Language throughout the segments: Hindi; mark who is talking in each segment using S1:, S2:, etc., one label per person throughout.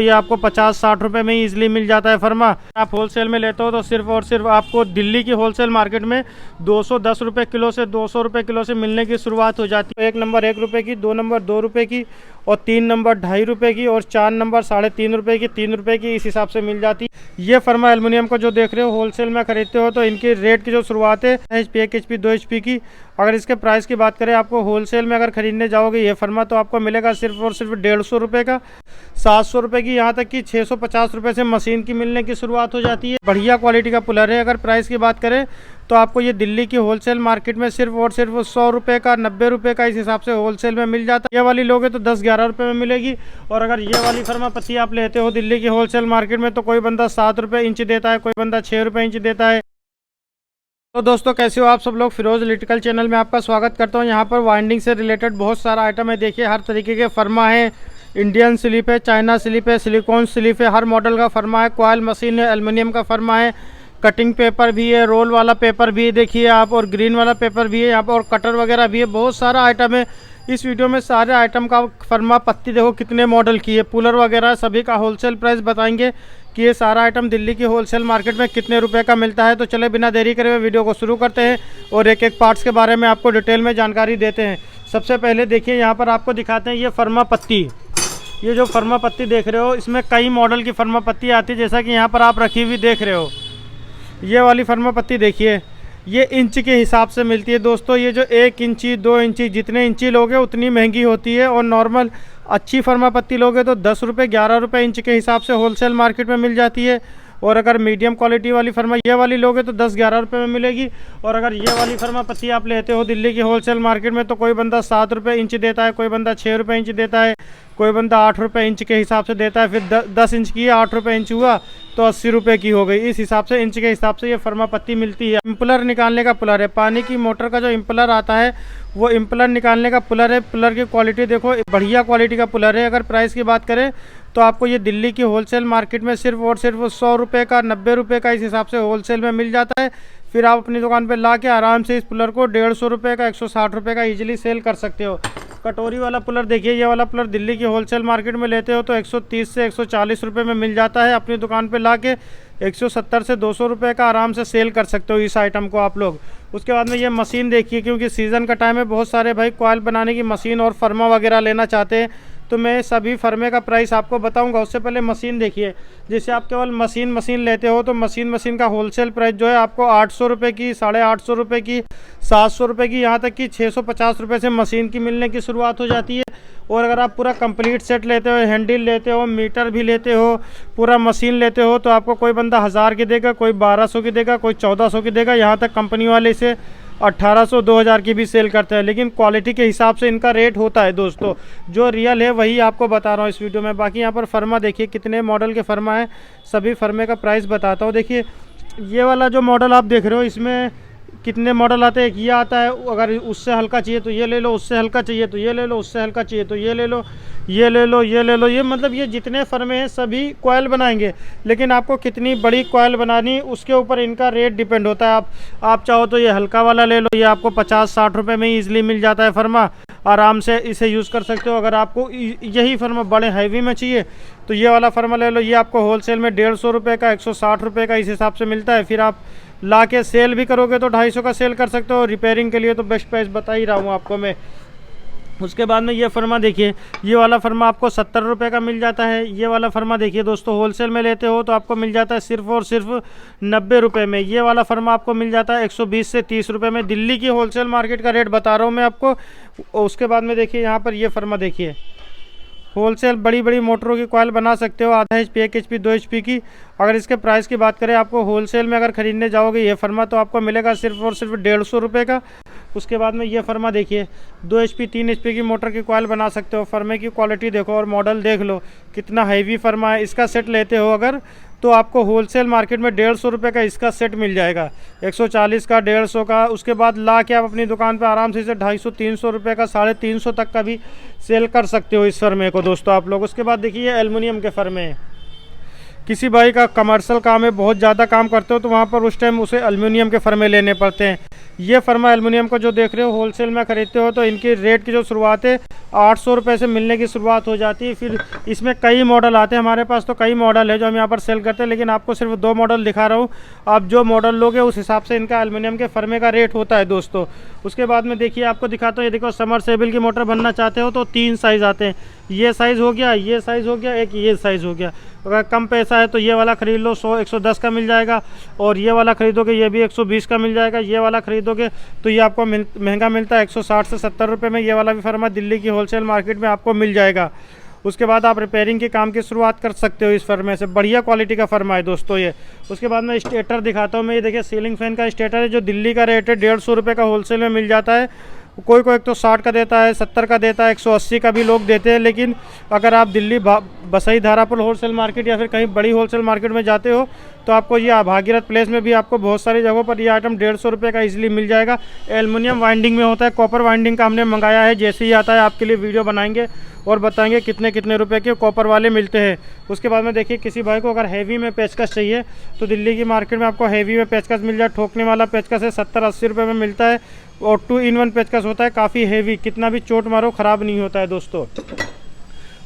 S1: ये आपको 50-60 रुपए में ही इजीली मिल जाता है फर्मा। आप होलसेल में लेते हो तो सिर्फ और सिर्फ आपको दिल्ली की होलसेल मार्केट में 210 रुपये किलो से 200 रुपये किलो से मिलने की शुरुआत हो जाती है। 1 नंबर 1 रुपये की, 2 नंबर 2 रुपये की और 3 नंबर 2.5 रुपये की और 4 नंबर 3.5 रुपये की, 3 रुपये की, इस हिसाब से मिल जाती है। ये फर्मा एल्युमिनियम को जो देख रहे हो होलसेल में खरीदते हो तो इनकी रेट की जो शुरुआत है HP 1 HP 2 HP की। अगर इसके प्राइस की बात करें आपको होलसेल में अगर खरीदने जाओगे ये फर्मा तो आपको मिलेगा सिर्फ और सिर्फ 150 रुपये का, 700 रुपये की, यहाँ तक कि 650 रुपये से मशीन की मिलने की शुरुआत हो जाती है। बढ़िया क्वालिटी का पुलर है। अगर प्राइस की बात करें तो आपको ये दिल्ली की होलसेल मार्केट में सिर्फ और सिर्फ 100 रुपये का, 90 रुपये का, इस हिसाब से होलसेल में मिल जाता है। ये वाली लोगे तो 10-11 रुपये में मिलेगी। और अगर ये वाली फर्मा पत्ती आप लेते हो दिल्ली की होलसेल मार्केट में तो कोई बंदा 7 रुपये इंच देता है, कोई बंदा 6 रुपये इंच देता है। तो दोस्तों कैसे हो आप सब लोग, फिरोज इलेक्ट्रिकल चैनल में आपका स्वागत करता हूं। यहां पर वाइंडिंग से रिलेटेड बहुत सारा आइटम है। देखिए हर तरीके के फर्मा है, इंडियन स्लिप है, चाइना स्लिप है, सिलिकॉन स्लिप है, हर मॉडल का फर्मा है। कॉयल मशीन है, एल्युमिनियम का फर्मा है, कटिंग पेपर भी है, रोल वाला पेपर भी है देखिए आप, और ग्रीन वाला पेपर भी है यहाँ पर, और कटर वगैरह भी है। बहुत सारा आइटम है। इस वीडियो में सारे आइटम का फर्मा पत्ती देखो कितने मॉडल की है, पुलर वगैरह सभी का होलसेल प्राइस बताएंगे कि ये सारा आइटम दिल्ली की होलसेल मार्केट में कितने रुपए का मिलता है। तो चले बिना देरी करे हुए वीडियो को शुरू करते हैं और एक एक पार्ट्स के बारे में आपको डिटेल में जानकारी देते हैं। सबसे पहले देखिए यहाँ पर आपको दिखाते हैं ये फर्मा पत्ती। ये जो फर्मा पत्ती देख रहे हो इसमें कई मॉडल की फर्मा पत्ती आती है, जैसा कि यहाँ पर आप रखी हुई देख रहे हो। ये वाली फर्मा पत्ती देखिए, ये इंच के हिसाब से मिलती है दोस्तों। ये जो 1 इंची 2 इंची जितने इंची लोगे उतनी महंगी होती है, और नॉर्मल अच्छी फर्मा पत्ती लोगे तो 10 रुपये 11 रुपये इंच के हिसाब से होलसेल मार्केट में मिल जाती है। और अगर मीडियम क्वालिटी वाली फर्मा ये वाली लोगे तो 10-11 रुपये में मिलेगी। और अगर ये वाली फर्मा पत्ती आप लेते हो दिल्ली की होलसेल मार्केट में तो कोई बंदा 7 रुपये इंच देता है, कोई बंदा 6 रुपये इंच देता है, कोई बंदा 8 रुपये इंच के हिसाब से देता है। फिर 10 इंच की 8 रुपये इंच हुआ तो 80 रुपये की हो गई। इस हिसाब से इंच के हिसाब से ये फर्मा पत्ती मिलती है। इम्पलर निकालने का पुलर है, पानी की मोटर का जो इम्पलर आता है वो इम्पलर निकालने का पुलर है। पुलर की क्वालिटी देखो, बढ़िया क्वालिटी का पुलर है। अगर प्राइस की बात करें तो आपको ये दिल्ली की होलसेल मार्केट में सिर्फ और सिर्फ 100 रुपये का, 90 रुपये का, इस हिसाब से होलसेल में मिल जाता है। फिर आप अपनी दुकान पे ला के आराम से इस पुलर को 150 रुपये का, 160 रुपये का इजीली सेल कर सकते हो। कटोरी वाला पुलर देखिए, ये वाला पुलर दिल्ली की होलसेल मार्केट में लेते हो तो 130 से 140 रुपये में मिल जाता है। अपनी दुकान पे ला के 170 से 200 रुपये का आराम से सेल कर सकते हो इस आइटम को आप लोग। उसके बाद में ये मशीन देखिए, क्योंकि सीज़न का टाइम है, बहुत सारे भाई कॉयल बनाने की मशीन और फर्मा वगैरह लेना चाहते हैं, तो मैं सभी फर्मे का प्राइस आपको बताऊंगा। उससे पहले मशीन देखिए, जैसे आप केवल मशीन लेते हो तो मशीन का होलसेल प्राइस जो है आपको 800 रुपये की, 850 रुपये की, 700 रुपये की, यहाँ तक कि 650 रुपये से मशीन की मिलने की शुरुआत हो जाती है। और अगर आप पूरा कंप्लीट सेट लेते हो, हैंडल लेते हो, मीटर भी लेते हो, पूरा मशीन लेते हो तो आपको कोई बंदा 1000 की देगा, कोई 1200 की देगा, कोई 1400 की देगा, यहाँ तक कंपनी वाले इसे 1800 2000 की भी सेल करते हैं। लेकिन क्वालिटी के हिसाब से इनका रेट होता है दोस्तों, जो रियल है वही आपको बता रहा हूँ इस वीडियो में। बाकी यहाँ पर फर्मा देखिए कितने मॉडल के फर्मा है, सभी फर्मे का प्राइस बताता हूँ। देखिए ये वाला जो मॉडल आप देख रहे हो इसमें कितने मॉडल आते हैं। एक ये आता है, अगर उससे हल्का चाहिए तो ये ले लो, उससे हल्का चाहिए तो ये ले लो, उससे हल्का चाहिए तो ये ले लो, ये ले लो, ये ले लो। ये मतलब ये जितने फर्मे हैं सभी कॉयल बनाएंगे, लेकिन आपको कितनी बड़ी कॉयल बनानी उसके ऊपर इनका रेट डिपेंड होता है। आप चाहो तो ये हल्का वाला ले लो, ये आपको 50-60 रुपये में ही ईजिली मिल जाता है फर्मा, आराम से इसे यूज़ कर सकते हो। अगर आपको यही फर्मा बड़े हैवी में चाहिए तो ये वाला फर्मा ले लो, ये आपको होलसेल में 150 रुपये का, 160 रुपये का, इस हिसाब से मिलता है। फिर आप ला के सेल भी करोगे तो 250 का सेल कर सकते हो। रिपेयरिंग के लिए तो बेस्ट प्राइस बता ही रहा हूँ आपको मैं। उसके बाद में ये फर्मा देखिए, ये वाला फर्मा आपको 70 रुपये का मिल जाता है। ये वाला फर्मा देखिए दोस्तों, होलसेल में लेते हो तो आपको मिल जाता है सिर्फ और सिर्फ 90 रुपये में। ये वाला फर्मा आपको मिल जाता है 120 से 30 रुपये में। दिल्ली की होलसेल मार्केट का रेट बता रहा हूँ मैं आपको। उसके बाद में देखिए यहाँ पर ये फर्मा देखिए, होलसेल बड़ी बड़ी मोटरों की कॉयल बना सकते हो, आधा HP 1 HP 2 HP की। अगर इसके प्राइस की बात करें आपको होलसेल में अगर ख़रीदने जाओगे ये फर्मा तो आपको मिलेगा सिर्फ और सिर्फ 150 रुपये का। उसके बाद में ये फर्मा देखिए, 2 HP 3 HP की मोटर की कॉयल बना सकते हो। फर्मे की क्वालिटी देखो और मॉडल देख लो कितना हैवी फर्मा है। इसका सेट लेते हो अगर तो आपको होलसेल मार्केट में 150 रुपये का इसका सेट मिल जाएगा, 140 का, 150 का। उसके बाद ला के आप अपनी दुकान पे आराम से इसे 250-300 रुपये का, 350 तक का भी सेल कर सकते हो इस फर्मे को दोस्तों आप लोग। उसके बाद देखिए एल्युमिनियम के फर्मे हैं, किसी भाई का कमर्शियल काम है, बहुत ज़्यादा काम करते हो, तो वहाँ पर उस टाइम उसे एल्युमिनियम के फर्मे लेने पड़ते हैं। ये फर्मा एल्युमिनियम को जो देख रहे हो होलसेल में ख़रीदते हो तो इनकी रेट की जो शुरुआत है 800 रुपये से मिलने की शुरुआत हो जाती है। फिर इसमें कई मॉडल आते हैं, हमारे पास तो कई मॉडल है जो हम यहाँ पर सेल करते हैं, लेकिन आपको सिर्फ 2 मॉडल दिखा रहा हूँ। आप जो मॉडल लोगे उस हिसाब से इनका एल्युमिनियम के फर्मे का रेट होता है दोस्तों। उसके बाद में देखिए आपको दिखाता हूँ, ये देखो समरसेबल की मोटर बनना चाहते हो तो 3 साइज़ आते हैं। ये साइज़ हो गया, ये साइज़ हो गया, एक ये साइज़ हो गया। अगर कम पैसा है तो ये वाला ख़रीद लो, 100-110 का मिल जाएगा। और ये वाला ख़रीदोगे ये भी 120 का मिल जाएगा। ये वाला ख़रीदोगे तो ये आपको महंगा मिलता है 160 से 70 रुपये में। ये वाला भी फर्मा दिल्ली की होलसेल मार्केट में आपको मिल जाएगा। उसके बाद आप रिपेयरिंग के काम की शुरुआत कर सकते हो इस फर्मे से। बढ़िया क्वालिटी का फर्मा है दोस्तों ये। उसके बाद मैं स्टेटर दिखाता हूँ मैं। ये देखिए सीलिंग फैन का स्टेटर है जो दिल्ली का रेट है 150 रुपये का होलसेल में मिल जाता है। कोई कोई तो 60 का देता है, 70 का देता है, 180 का भी लोग देते हैं। लेकिन अगर आप दिल्ली बसई धारापुर होलसेल मार्केट या फिर कहीं बड़ी होलसेल मार्केट में जाते हो तो आपको ये भागीरथ प्लेस में भी आपको बहुत सारी जगहों पर ये आइटम 150 रुपये का इजीली मिल जाएगा। एल्युमिनियम वाइंडिंग में होता है, कॉपर वाइंडिंग का हमने मंगाया है। जैसे ही आता है आपके लिए वीडियो बनाएंगे और बताएंगे कितने कितने रुपए के कॉपर वाले मिलते हैं। उसके बाद में देखिए किसी भाई को अगर हैवी में पेचकस चाहिए तो दिल्ली की मार्केट में आपको हैवी में पेचकस मिल जाए। ठोकने वाला पेचकस है 70-80 रुपये में मिलता है और 2-in-1 पेचकस होता है, काफ़ी हैवी, कितना भी चोट मारो ख़राब नहीं होता है दोस्तों।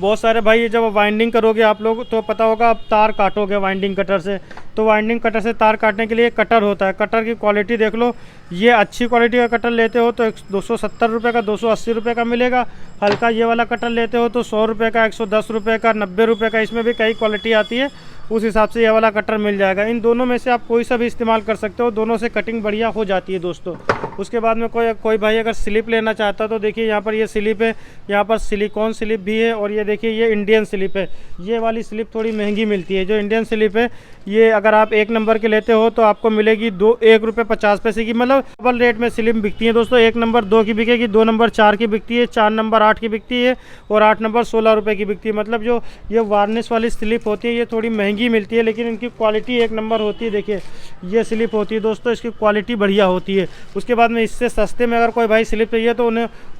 S1: बहुत सारे भाई ये जब वाइंडिंग करोगे आप लोग तो पता होगा आप तार काटोगे वाइंडिंग कटर से, तो वाइंडिंग कटर से तार काटने के लिए कटर होता है। कटर की क्वालिटी देख लो, ये अच्छी क्वालिटी का कटर लेते हो तो 270 रुपये का, 280 रुपये का मिलेगा। हल्का ये वाला कटर लेते हो तो 100 रुपये का, 110 रुपये का, 90 रुपये का, इसमें भी कई क्वालिटी आती है। उस हिसाब से ये वाला कटर मिल जाएगा। इन दोनों में से आप कोई सा भी इस्तेमाल कर सकते हो, दोनों से कटिंग बढ़िया हो जाती है दोस्तों। उसके बाद में कोई भाई अगर स्लिप लेना चाहता है तो देखिए यहाँ पर ये स्लिप है, यहाँ पर सिलिकॉन स्लिप भी है और ये देखिए ये इंडियन स्लिप है। ये वाली स्लिप थोड़ी महंगी मिलती है। जो इंडियन स्लिप है ये अगर आप 1 नंबर के लेते हो तो आपको मिलेगी 1 रुपये 50 पैसे की, मतलब डबल रेट में स्लिप बिकती है दोस्तों। 1 नंबर 2 की बिकेगी, 2 नंबर 4 की बिकती है, 4 नंबर 8 की बिकती है और 8 नंबर 16 रुपये की बिकती है। मतलब जो ये वार्निश वाली स्लिप होती है ये थोड़ी महंगी मिलती है, लेकिन इनकी क्वालिटी 1 नंबर होती है। देखिए ये स्लिप होती है दोस्तों, इसकी क्वालिटी बढ़िया होती है। उसके बाद में इससे सस्ते में अगर कोई भाई स्लिप चाहिए तो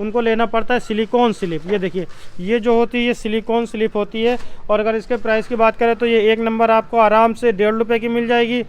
S1: उनको लेना पड़ता है सिलिकॉन स्लिप। ये देखिए ये जो होती है ये सिलिकॉन स्लिप होती है। और अगर इसके प्राइस की बात करें तो ये 1 नंबर आपको आराम से 1.5 रुपये की मिल जाएगी,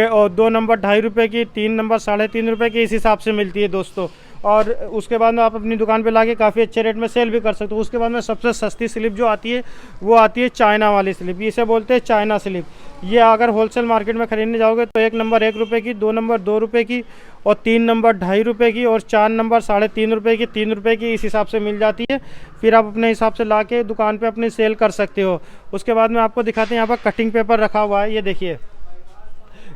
S1: और 2 नंबर 2.5 रुपये की, 3 नंबर 3.5 रुपये की, इस हिसाब से मिलती है दोस्तों। और उसके बाद में आप अपनी दुकान पे लाके काफ़ी अच्छे रेट में सेल भी कर सकते हो। उसके बाद में सबसे सस्ती स्लिप जो आती है वो आती है चाइना वाली स्लिप, इसे बोलते हैं चाइना स्लिप। ये अगर होलसेल मार्केट में ख़रीदने जाओगे तो 1 नंबर 1 रुपये की, 2 नंबर 2 रुपये की और 3 नंबर 2.5 रुपये की और 4 नंबर 3.5 रुपये की, 3 रुपये की, इस हिसाब से मिल जाती है। फिर आप अपने हिसाब से ला के दुकान पे अपनी सेल कर सकते हो। उसके बाद में आपको दिखाते हैं यहाँ पर कटिंग पेपर रखा हुआ है। ये देखिए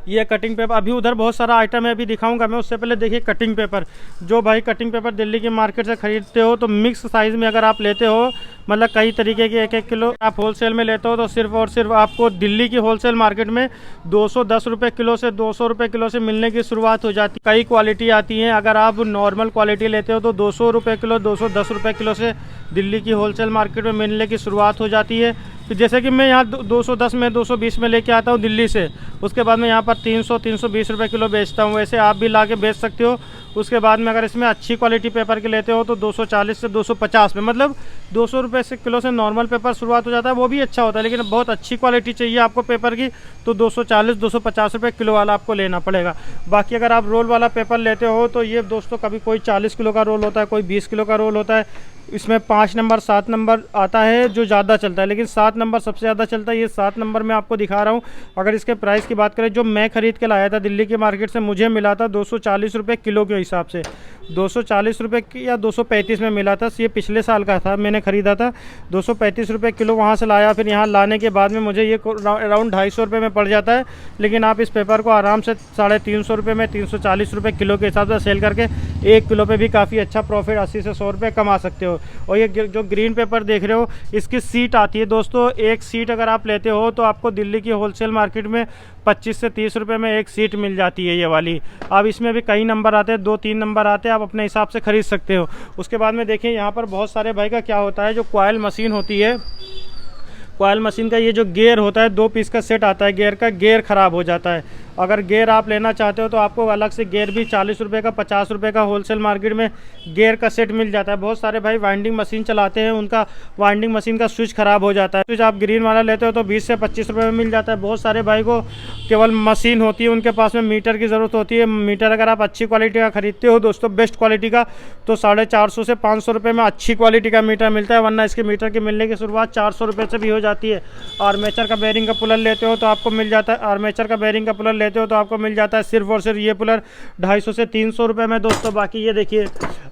S1: ये कटिंग पेपर, अभी उधर बहुत सारा आइटम है अभी दिखाऊंगा मैं, उससे पहले देखिए कटिंग पेपर। जो भाई कटिंग पेपर दिल्ली की मार्केट से ख़रीदते हो तो मिक्स साइज़ में अगर आप लेते हो, मतलब कई तरीके के 1-1 किलो आप होलसेल में लेते हो तो सिर्फ और सिर्फ आपको दिल्ली की होलसेल मार्केट में 210 रुपये किलो से 200 रुपये किलो से मिलने की शुरुआत हो जाती है। कई क्वालिटी आती हैं, अगर आप नॉर्मल क्वालिटी लेते हो तो 200 रुपये किलो, 210 रुपये किलो से दिल्ली की होलसेल मार्केट में मिलने की शुरुआत हो जाती है। तो जैसे कि मैं यहाँ 210 में 220 में लेके आता हूँ दिल्ली से, उसके बाद में यहाँ पर 300-320 रुपये किलो बेचता हूँ। वैसे आप भी ला के बेच सकते हो। उसके बाद में अगर इसमें अच्छी क्वालिटी पेपर के लेते हो तो 240 से 250 में, मतलब 200 रुपये से किलो से नॉर्मल पेपर शुरुआत हो जाता है, वो भी अच्छा होता है। लेकिन बहुत अच्छी क्वालिटी चाहिए आपको पेपर की तो 240-250 रुपये किलो वाला आपको लेना पड़ेगा। बाकी अगर आप रोल वाला पेपर लेते हो तो ये दोस्तों कभी कोई 40 किलो का रोल होता है, कोई 20 किलो का रोल होता है। इसमें 5 नंबर 7 नंबर आता है जो ज़्यादा चलता है, लेकिन 7 नंबर सबसे ज़्यादा चलता है। ये 7 नंबर मैं आपको दिखा रहा हूँ। अगर इसके प्राइस की बात करें, जो मैं ख़रीद के लाया था दिल्ली की मार्केट से, मुझे मिला था 240 रुपये किलो के हिसाब से, 240 रुपये की या 235 में मिला था। ये पिछले साल का था, मैंने ख़रीदा था 235 रुपये किलो वहाँ से लाया। फिर यहाँ लाने के बाद में मुझे ये अराउंड 250 रुपये में पड़ जाता है। लेकिन आप इस पेपर को आराम से 350 रुपये में 340 रुपये किलो के हिसाब से सेल करके 1 किलो पे भी काफ़ी अच्छा प्रॉफिट 80 से 100 रुपये कमा सकते हो। और ये जो ग्रीन पेपर देख रहे हो, इसकी सीट आती है दोस्तों। एक सीट अगर आप लेते हो तो आपको दिल्ली की होलसेल मार्केट में 25 से 30 रुपये में एक सीट मिल जाती है ये वाली। अब इसमें भी कई नंबर आते हैं, 2-3 नंबर आते हैं, आप अपने हिसाब से ख़रीद सकते हो। उसके बाद में देखिए यहाँ पर बहुत सारे भाई का क्या होता है, जो कॉयल मशीन होती है, कॉयल मशीन का ये जो गियर होता है, 2 पीस का सेट आता है गियर का, गियर ख़राब हो जाता है। अगर गेयर आप लेना चाहते हो तो आपको अलग से गेयर भी 40 रुपये का 50 रुपये का होलसेल मार्केट में गेयर का सेट मिल जाता है। बहुत सारे भाई वाइंडिंग मशीन चलाते हैं, उनका वाइंडिंग मशीन का स्विच ख़राब हो जाता है। स्विच आप ग्रीन वाला लेते हो तो 20 से 25 रुपये में मिल जाता है। बहुत सारे भाई को केवल मशीन होती है, उनके पास में मीटर की ज़रूरत होती है। मीटर अगर आप अच्छी क्वालिटी का खरीदते हो दोस्तों, बेस्ट क्वालिटी का, तो 450 से 500 रुपये में अच्छी क्वालिटी का मीटर मिलता है, वरना इसके मीटर के मिलने की शुरुआत 400 रुपये से भी हो जाती है। आर्मेचर का बेयरिंग का पुलर लेते हो तो आपको मिल जाता है, आर्मेचर का बेयरिंग का पुलर लेते हो तो आपको मिल जाता है सिर्फ और सिर्फ ये पुलर 250 से 300 रुपये में दोस्तों। बाकी ये देखिए,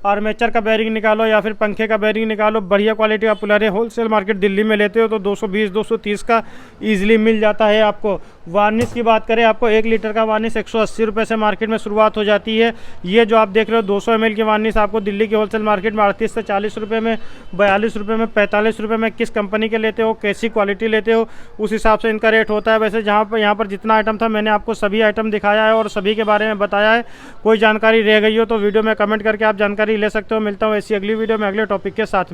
S1: आर्मेचर का बेयरिंग निकालो या फिर पंखे का बेयरिंग निकालो, बढ़िया क्वालिटी का पुलर है। होलसेल मार्केट दिल्ली में लेते हो तो 220-230 का ईजिली मिल जाता है आपको। वार्निश की बात करें, आपको 1 लीटर का वार्निश 180 रुपये से मार्केट में शुरुआत हो जाती है। ये जो आप देख रहे हो 200 ml की वार्निश आपको दिल्ली की होलसेल मार्केट में 38 से 40 रुपये में, 42 रुपये में, 45 रुपये में, किस कंपनी के लेते हो, कैसी क्वालिटी लेते हो, उस हिसाब से इनका रेट होता है। वैसे यहाँ पर जितना आइटम था मैंने आपको सभी आइटम दिखाया है और सभी के बारे में बताया है। कोई जानकारी रह गई हो तो वीडियो में कमेंट करके आप जानकारी ले सकते हो। मिलता हूँ ऐसी अगली वीडियो में अगले टॉपिक के साथ।